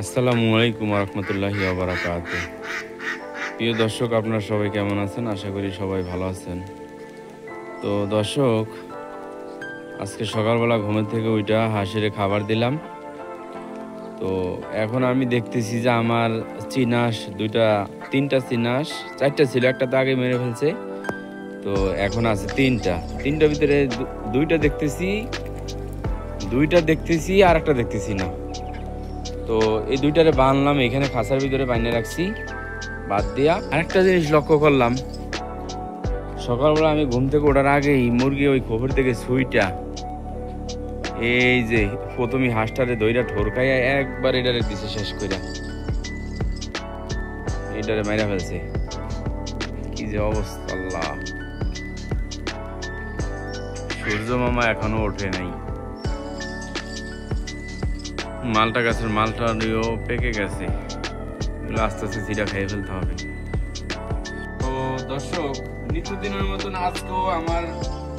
আসসালামু আলাইকুম রহমতুল্লাহি ওয়া প্রিয় দর্শক, আপনারা সবাই কেমন আছেন? আশা করি সবাই ভালো আছেন। তো দর্শক, আজকে সকালবেলা ঘুমের থেকে ওইটা হাঁসের খাবার দিলাম। তো এখন আমি দেখতেছি যে আমার চিনাস তিনটা চিনাস, চারটা ছিল, একটা তো আগে মেরে ফেলছে। তো এখন আছে তিনটার ভিতরে দুইটা দেখতেছি আর একটা দেখতেছি না। তো এই দুইটারে বানলাম, এখানে খাঁচার ভিতরে বাইনে রাখছি বাদ দিয়া। আরেকটা জিনিস লক্ষ্য করলাম, সকালবেলা আমি ঘুম থেকে ওঠার আগেই মুরগি ওই খবর থেকে সুইটা এই যে প্রথমে হাঁসটারে দইরা ঠোরকাইয়া একবার এটারে দিছে, শেষ কইরা এটারে মাইরা ফেলছে। কি যে অবস্থা! আল্লাহ, সূর্য মামা এখনো ওঠে নাই। মালটা গাছের মালটা পেকে গেছে, আস্তে আস্তে চিরা খেয়ে ফেলতে হবে। তো দর্শক, নিত্যদিনের মতন আজকেও আমার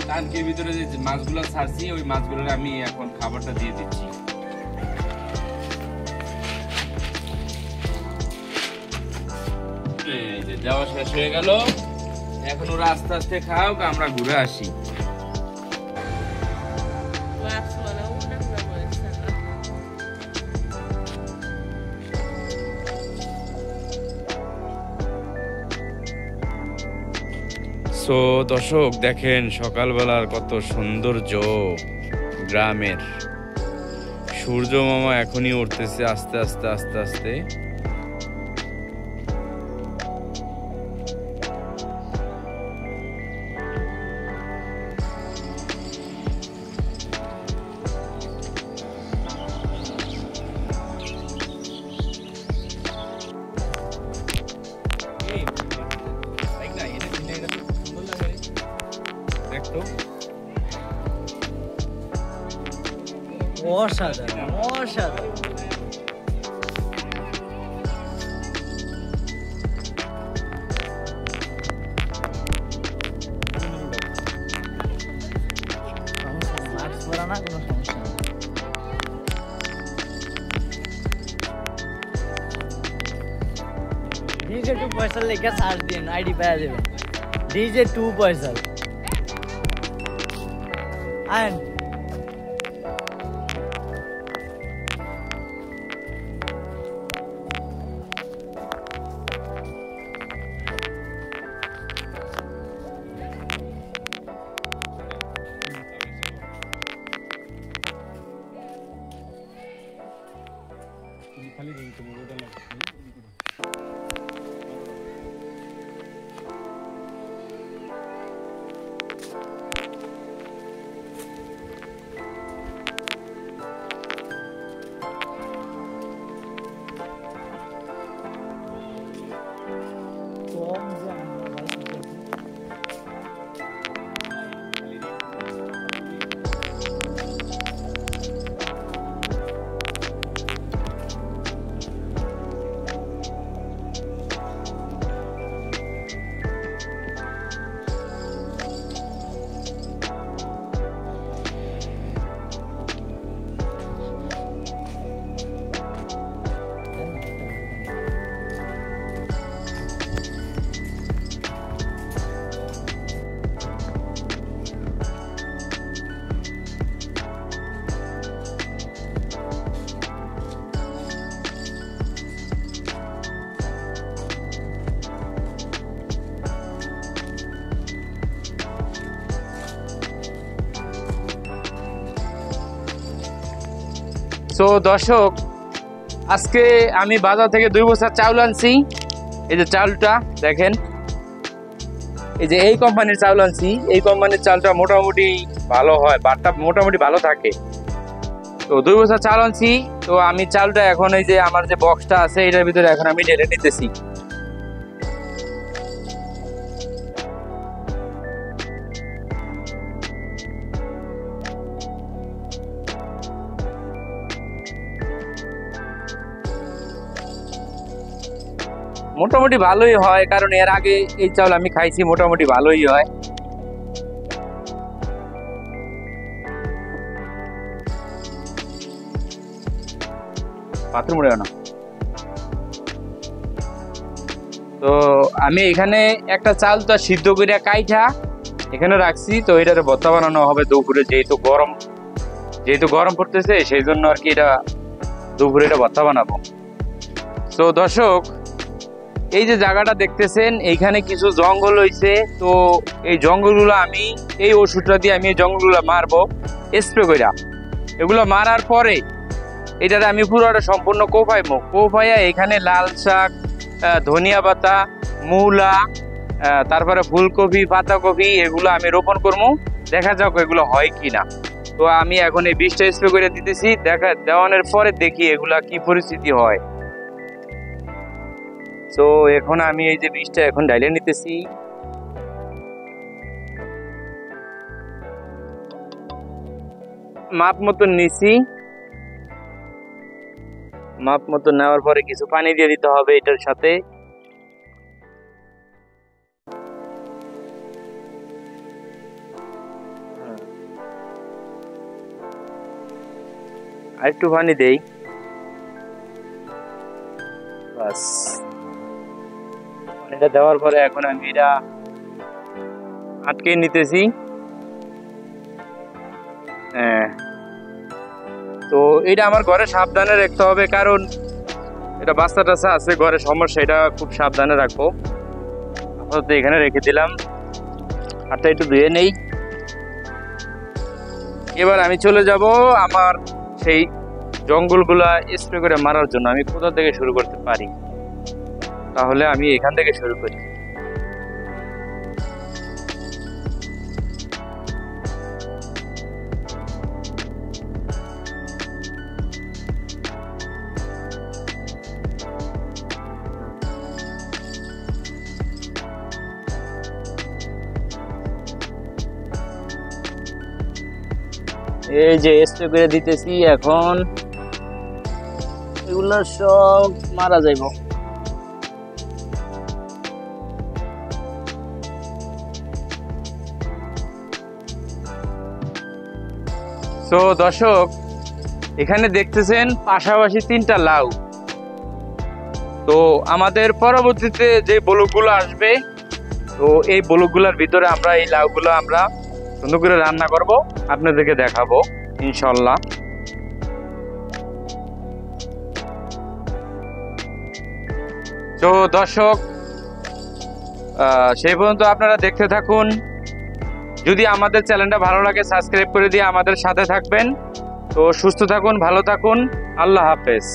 ট্যাঙ্কির ভিতরে যে মাছগুলো ছাড়ছি, ওই মাছগুলোর আমি এখন খাবারটা দিয়ে দিচ্ছি। এই যে যাওয়া শেষ হয়ে গেল, এখন ওরা আস্তে আস্তে খাও, আমরা ঘুরে আসি। তো দর্শক দেখেন, সকালবেলার কত সৌন্দর্য গ্রামের। সূর্য মামা এখনই উঠতেছে আস্তে আস্তে আস্তে আস্তে। অসাধারণ অসাধারণ। মাস্ক পরা না, কোনো সমস্যা নেই। ডিজে 2 পয়সা লেখা সার্চ দিন, আইডি পেয়ে যাবেন। ডিজে 2 পয়সা। And তো দর্শক, আজকে আমি বাজার থেকে 2 বস্তা চাউল আনছি। এই যে চাউলটা দেখেন, এই যে এই কোম্পানির চাউল আনছি। এই কোম্পানির চালটা মোটামুটি ভালো হয়, বাটটা মোটামুটি ভালো থাকে। তো 2 বস্তা চাল আনছি। তো আমি চালটা এখন এই যে আমার যে বক্সটা আছে, এটার ভিতরে এখন আমি ঢেলে নিতেছি। মোটামুটি ভালোই হয়, কারণ এর আগে এই চাউল আমি খাইছি, মোটামুটি ভালোই হয়। পাথর মুড়ে না। তো আমি এখানে একটা চালটা সিদ্ধ করে কাইঠা এখানে রাখছি। তো এটার ভর্তা বানানো হবে দুপুরে, যেহেতু গরম পড়তেছে সেই জন্য আর কি এটা দুপুরে এটা ভর্তা বানাবো। তো দর্শক, এই যে জায়গাটা দেখতেছেন এইখানে কিছু জঙ্গল হয়েছে। তো এই জঙ্গলগুলো আমি এই ওষুধটা দিয়ে আমি এই জঙ্গলগুলো মারবো স্প্রে কইরা। এগুলো মারার পরে এটাতে আমি পুরোটা সম্পূর্ণ কোপাইয়া এখানে লাল শাক, ধনিয়া পাতা, মূলা, তারপরে ফুলকপি, পাতাকপি এগুলো আমি রোপণ করবো। দেখা যাক এগুলো হয় কি না। তো আমি এখন এই বীজটা স্প্রে করে দিতেছি, দেওয়ানোর পরে দেখি এগুলা কি পরিস্থিতি হয়। তো এখন আমি এই যে বীজটা এখন ঢাইলে নিতেছি। মাপ মতন নিছি, মাপ মতো নেওয়ার পরে কিছু পানি দিয়ে দিতে হবে এটার সাথে। আর একটু পানি দেই, বাস। এটা দেওয়ার পরে এখন আমি এটা আটকে নিতেছি। হ্যাঁ, তো এটা আমার ঘরে সাবধানে রাখতে হবে, কারণ এটা বাচ্চা টাচ্চা আছে ঘরে, সমস্যা, এটা খুব সাবধানে রাখবো। আপাতত এখানে রেখে দিলাম, হাতটা একটু ধুয়ে নেই। এবার আমি চলে যাব আমার সেই জঙ্গলগুলা স্প্রে করে মারার জন্য। আমি কোথা থেকে শুরু করতে পারি, তাহলে আমি এখান থেকে শুরু করি। এই যে স্প্রে করে দিতেছি, এখন এগুলো সব মারা যাইব। তো দর্শক, এখানে দেখতেছেন পাশাপাশি 3টা লাউ। তো আমাদের পরবর্তীতে যে ব্লকগুলো আসবে, তো এই ব্লকগুলোর ভিতরে আমরা এই লাউগুলো আমরা সুন্দর করে রান্না করব, আপনাদেরকে দেখাবো ইনশাল্লাহ। তো দর্শক, সেই পর্যন্ত আপনারা দেখতে থাকুন। যদি আমাদের চ্যানেলটা ভালো লাগে সাবস্ক্রাইব করে দিয়ে আমাদের সাথে থাকবেন। তো সুস্থ থাকুন, ভালো থাকুন, আল্লাহ হাফেজ।